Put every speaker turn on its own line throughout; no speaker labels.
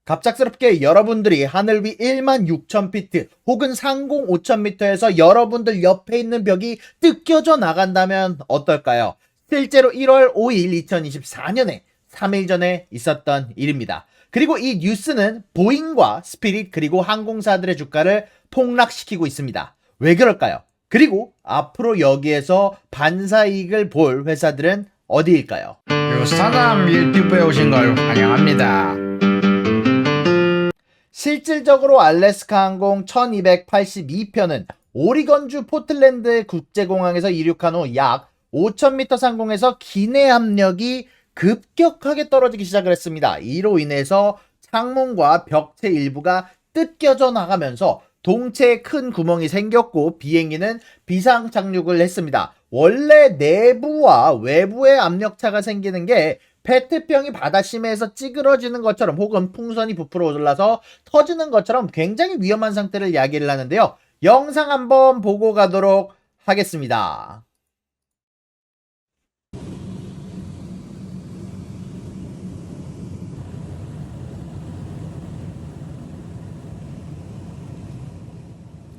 갑작스럽게 여러분들이 하늘 위 1만 6천 피트 혹은 상공 5천 미터에서 여러분들 옆에 있는 벽이 뜯겨져 나간다면 어떨까요? 실제로 1월 5일 2024년에 3일 전에 있었던 일입니다. 그리고 이 뉴스는 보잉과 스피릿 그리고 항공사들의 주가를 폭락시키고 있습니다. 왜 그럴까요? 그리고 앞으로 여기에서 반사이익을 볼 회사들은 어디일까요?
유사남 유튜브에 오신 걸 환영합니다.
실질적으로 알래스카 항공 1282편은 오리건주 포틀랜드 국제공항에서 이륙한 후 약 5000m 상공에서 기내 압력이 급격하게 떨어지기 시작을 했습니다. 이로 인해서 창문과 벽체 일부가 뜯겨져 나가면서 동체에 큰 구멍이 생겼고 비행기는 비상 착륙을 했습니다. 원래 내부와 외부의 압력차가 생기는 게 페트병이 바다심에서 찌그러지는 것처럼 혹은 풍선이 부풀어 올라서 터지는 것처럼 굉장히 위험한 상태를 이야기를 하는데요. 영상 한번 보고 가도록 하겠습니다.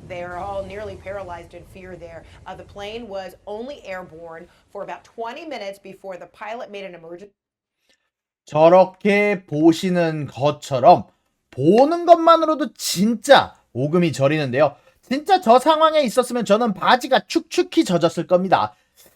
They are all nearly paralyzed in fear there. The plane was only airborne for about 20 minutes before the pilot made an emergency.
저렇게 보시는 것처럼 보는 것만으로도 진짜 오금이 저리는데요. 진짜 저 상황에 있었으면 저는 바지가 축축히 젖었을 겁니다.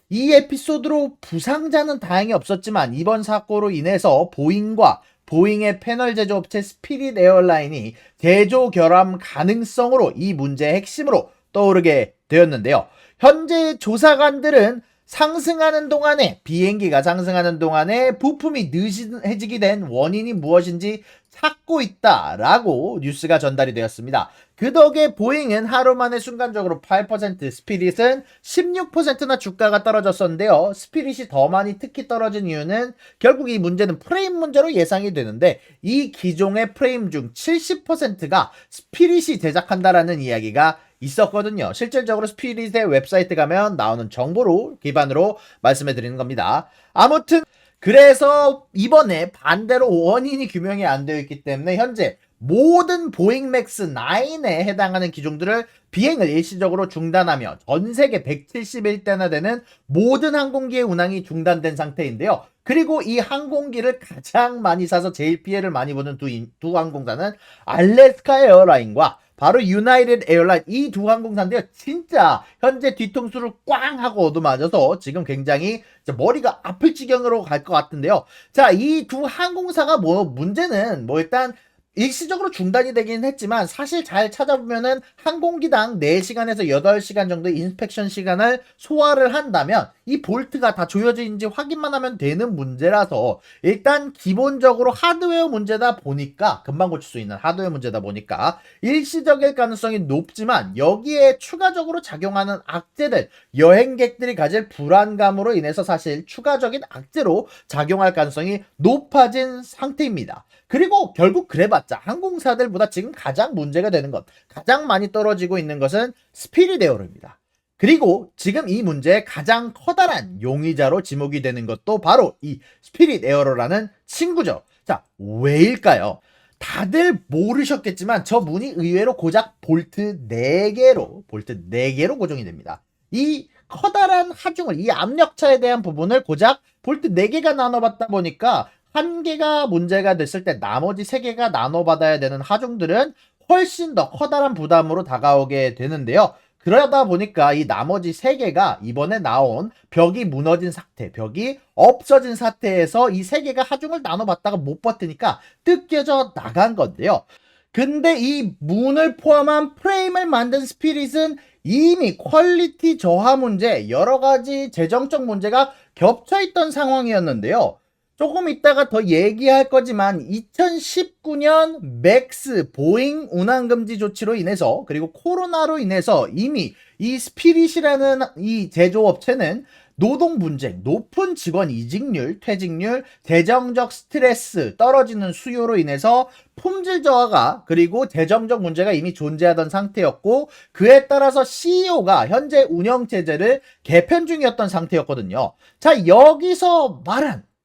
이 에피소드로 부상자는 다행히 없었지만 이번 사고로 인해서 보잉과 보잉의 패널 제조업체 스피릿 에어라인이 제조 결함 가능성으로 이 문제의 핵심으로 떠오르게 되었는데요. 현재 조사관들은 상승하는 동안에 비행기가 상승하는 동안에 부품이 느슨해지게 된 원인이 무엇인지 찾고 있다라고 뉴스가 전달이 되었습니다. 그 덕에 보잉은 하루 만에 순간적으로 8%, 스피릿은 16%나 주가가 떨어졌었는데요. 스피릿이 더 많이 특히 떨어진 이유는 결국 이 문제는 프레임 문제로 예상이 되는데 이 기종의 프레임 중 70%가 스피릿이 제작한다라는 이야기가 있었거든요. 실질적으로 스피릿의 웹사이트 가면 나오는 정보로 기반으로 말씀해 드리는 겁니다. 아무튼 그래서 이번에 반대로 원인이 규명이 안 되어 있기 때문에 현재 모든 보잉 맥스 9에 해당하는 기종들을 비행을 일시적으로 중단하며 전 세계 171대나 되는 모든 항공기의 운항이 중단된 상태인데요. 그리고 이 항공기를 가장 많이 사서 제일 피해를 많이 보는 두 항공사는 알래스카 에어라인과 바로 유나이티드 에어라인 이 두 항공사인데요. 진짜 현재 뒤통수를 꽝 하고 얻어맞아서 지금 굉장히 머리가 아플 지경으로 갈 것 같은데요. 자, 이 두 항공사가 문제는 일단 일시적으로 중단이 되긴 했지만 사실 잘 찾아보면은 항공기당 4시간에서 8시간 정도의 인스펙션 시간을 소화를 한다면 이 볼트가 다 조여진지 확인만 하면 되는 문제라서 일단 기본적으로 하드웨어 문제다 보니까 금방 고칠 수 있는 하드웨어 문제다 보니까 일시적일 가능성이 높지만 여기에 추가적으로 작용하는 악재들 여행객들이 가질 불안감으로 인해서 사실 추가적인 악재로 작용할 가능성이 높아진 상태입니다. 그리고 결국 그래봤자 항공사들보다 지금 가장 문제가 되는 것, 가장 많이 떨어지고 있는 것은 스피릿 에어로입니다. 그리고 지금 이 문제의 가장 커다란 용의자로 지목이 되는 것도 바로 이 스피릿 에어로라는 친구죠. 자, 왜일까요? 다들 모르셨겠지만 저 문이 의외로 고작 볼트 4개로 고정이 됩니다. 이 커다란 하중을, 이 압력차에 대한 부분을 고작 볼트 4개가 나눠봤다 보니까 한 개가 문제가 됐을 때 나머지 3개가 나눠받아야 되는 하중들은 훨씬 더 커다란 부담으로 다가오게 되는데요. 그러다 보니까 이 나머지 3개가 이번에 나온 벽이 무너진 사태, 벽이 없어진 사태에서 이 3개가 하중을 나눠받다가 못 버티니까 뜯겨져 나간 건데요. 근데 이 문을 포함한 프레임을 만든 스피릿은 이미 퀄리티 저하 문제, 여러 가지 재정적 문제가 겹쳐있던 상황이었는데요. 조금 이따가 더 얘기할 거지만 2019년 맥스 보잉 운항금지 조치로 인해서 그리고 코로나로 인해서 이미 이 스피릿이라는 이 제조업체는 노동 분쟁, 높은 직원 이직률, 퇴직률, 재정적 스트레스, 떨어지는 수요로 인해서 품질 저하가 그리고 재정적 문제가 이미 존재하던 상태였고 그에 따라서 CEO가 현재 운영 체제를 개편 중이었던 상태였거든요. 자, 여기서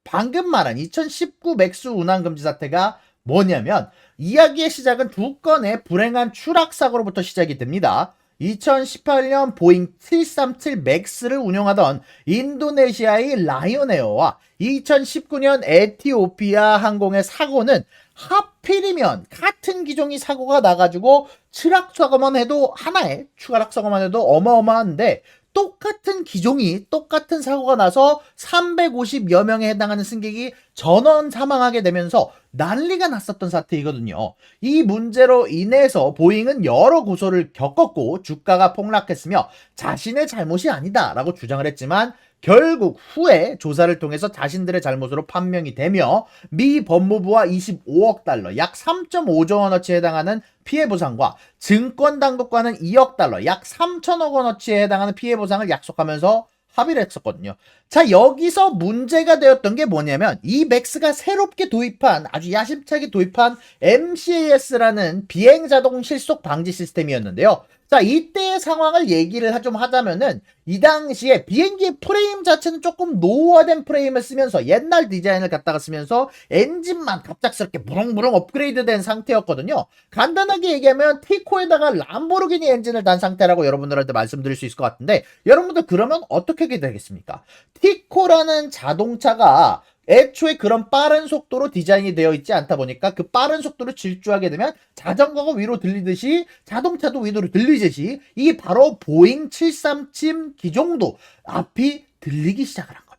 방금 말한 2019 맥스 운항금지 사태가 뭐냐면 이야기의 시작은 두 건의 불행한 추락사고로부터 시작이 됩니다. 2018년 보잉 737 맥스를 운영하던 인도네시아의 라이온에어와 2019년 에티오피아 항공의 사고는 하필이면 같은 기종이 사고가 나가지고 추락사고만 해도 하나의 추락사고만 해도 어마어마한데 똑같은 기종이 똑같은 사고가 나서 350여 명에 해당하는 승객이 전원 사망하게 되면서 난리가 났었던 사태이거든요. 이 문제로 인해서 보잉은 여러 고소를 겪었고 주가가 폭락했으며 자신의 잘못이 아니다라고 주장을 했지만 결국 후에 조사를 통해서 자신들의 잘못으로 판명이 되며 미 법무부와 25억 달러, 약 3.5조 원어치에 해당하는 피해 보상과 증권 당국과는 2억 달러, 약 3천억 원어치에 해당하는 피해 보상을 약속하면서 합의를 했었거든요. 자, 여기서 문제가 되었던 게 뭐냐면 이 맥스가 새롭게 도입한, 아주 야심차게 도입한 MCAS라는 비행 자동 실속 방지 시스템이었는데요. 자, 이때의 상황을 얘기를 좀 하자면은 이 당시에 비행기의 프레임 자체는 조금 노후화된 프레임을 쓰면서 옛날 디자인을 갖다가 쓰면서 엔진만 갑작스럽게 무렁무렁 업그레이드된 상태였거든요. 간단하게 얘기하면 티코에다가 람보르기니 엔진을 단 상태라고 여러분들한테 말씀드릴 수 있을 것 같은데 여러분들 그러면 어떻게 되겠습니까? 티코라는 자동차가 애초에 그런 빠른 속도로 디자인이 되어 있지 않다 보니까 그 빠른 속도를 질주하게 되면 자전거가 위로 들리듯이 자동차도 위로 들리듯이 이게 바로 보잉 737 기종도 앞이 들리기 시작을 한 겁니다.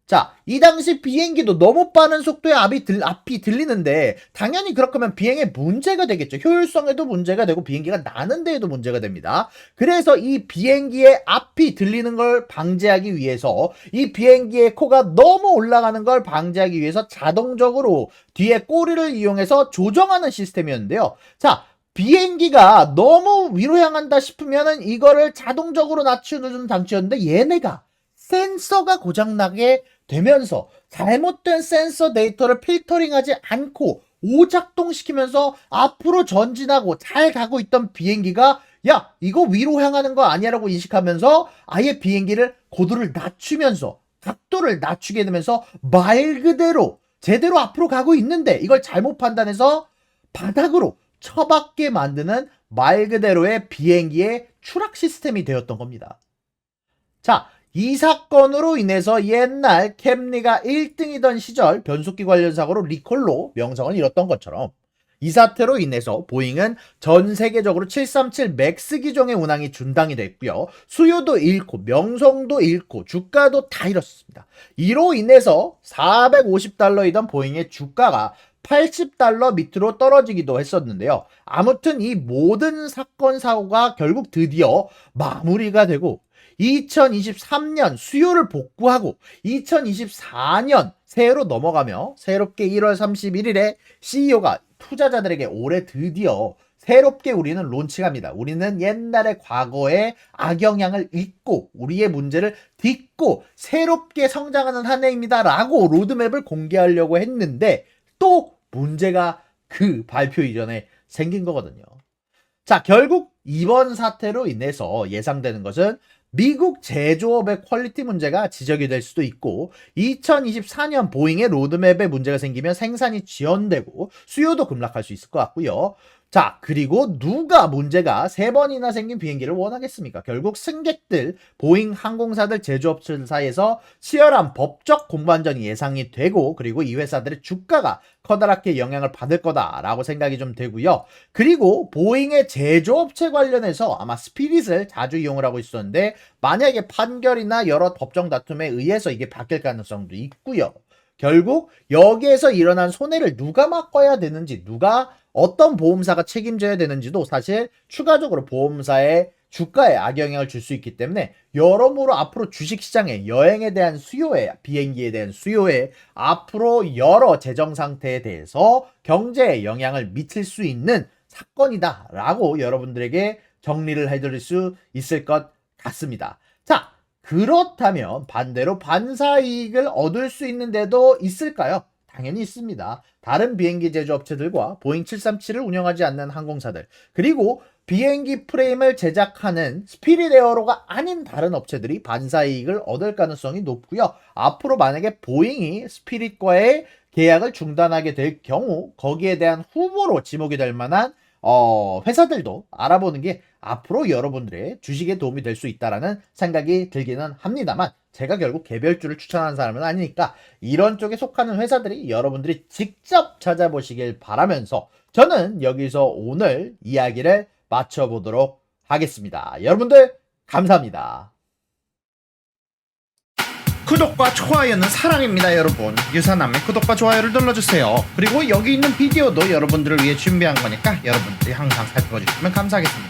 자, 이 당시 비행기도 너무 빠른 속도의 앞이 들리는데 당연히 그렇게 하면 비행에 문제가 되겠죠. 효율성에도 문제가 되고 비행기가 나는 데에도 문제가 됩니다. 그래서 이 비행기의 앞이 들리는 걸 방지하기 위해서 이 비행기의 코가 너무 올라가는 걸 방지하기 위해서 자동적으로 뒤에 꼬리를 이용해서 조정하는 시스템이었는데요. 자, 비행기가 너무 위로 향한다 싶으면은 이거를 자동적으로 낮추는 장치였는데 얘네가 센서가 고장나게 되면서 잘못된 센서 데이터를 필터링하지 않고 오작동시키면서 앞으로 전진하고 잘 가고 있던 비행기가 야, 이거 위로 향하는 거 아니야라고 인식하면서 아예 비행기를 고도를 낮추면서 각도를 낮추게 되면서 말 그대로 제대로 앞으로 가고 있는데 이걸 잘못 판단해서 바닥으로 처박게 만드는 말 그대로의 비행기의 추락 시스템이 되었던 겁니다. 자, 이 사건으로 인해서 옛날 캠리가 1등이던 시절 변속기 관련 사고로 리콜로 명성을 잃었던 것처럼 이 사태로 인해서 보잉은 전 세계적으로 737 맥스 기종의 운항이 중단이 됐고요. 수요도 잃고 명성도 잃고 주가도 다 잃었습니다. 이로 인해서 450달러이던 보잉의 주가가 80달러 밑으로 떨어지기도 했었는데요. 아무튼 이 모든 사건 사고가 결국 드디어 마무리가 되고 2023년 수요를 복구하고 2024년 새해로 넘어가며 새롭게 1월 31일에 CEO가 투자자들에게 올해 드디어 새롭게 우리는 론칭합니다. 우리는 옛날의 과거의 악영향을 잊고 우리의 문제를 딛고 새롭게 성장하는 한 해입니다. 라고 로드맵을 공개하려고 했는데 또 문제가 그 발표 이전에 생긴 거거든요. 자, 결국 이번 사태로 인해서 예상되는 것은 미국 제조업의 퀄리티 문제가 지적이 될 수도 있고 2024년 보잉의 로드맵에 문제가 생기면 생산이 지연되고 수요도 급락할 수 있을 것 같고요. 자, 그리고 누가 문제가 3번이나 생긴 비행기를 원하겠습니까? 결국 승객들, 보잉 항공사들, 제조업체 사이에서 치열한 법적 공방전이 예상이 되고 그리고 이 회사들의 주가가 커다랗게 영향을 받을 거다라고 생각이 좀 되고요. 그리고 보잉의 제조업체 관련해서 아마 스피릿을 자주 이용을 하고 있었는데 만약에 판결이나 여러 법정 다툼에 의해서 이게 바뀔 가능성도 있고요. 결국 여기에서 일어난 손해를 누가 맡아야 되는지 누가 어떤 보험사가 책임져야 되는지도 사실 추가적으로 보험사의 주가에 악영향을 줄 수 있기 때문에 여러모로 앞으로 주식시장에 여행에 대한 수요에 비행기에 대한 수요에 앞으로 여러 재정 상태에 대해서 경제에 영향을 미칠 수 있는 사건이다 라고 여러분들에게 정리를 해드릴 수 있을 것 같습니다. 자, 그렇다면 반대로 반사이익을 얻을 수 있는 데도 있을까요? 당연히 있습니다. 다른 비행기 제조업체들과 보잉 737을 운영하지 않는 항공사들 그리고 비행기 프레임을 제작하는 스피릿 에어로가 아닌 다른 업체들이 반사이익을 얻을 가능성이 높고요. 앞으로 만약에 보잉이 스피릿과의 계약을 중단하게 될 경우 거기에 대한 후보로 지목이 될 만한 회사들도 알아보는 게 앞으로 여러분들의 주식에 도움이 될 수 있다라는 생각이 들기는 합니다만, 제가 결국 개별주를 추천하는 사람은 아니니까 이런 쪽에 속하는 회사들이 여러분들이 직접 찾아보시길 바라면서 저는 여기서 오늘 이야기를 마쳐보도록 하겠습니다. 여러분들 감사합니다.
구독과 좋아요는 사랑입니다, 여러분. 유사남의 구독과 좋아요를 눌러주세요. 그리고 여기 있는 비디오도 여러분들을 위해 준비한 거니까 여러분들이 항상 살펴주시면 감사하겠습니다.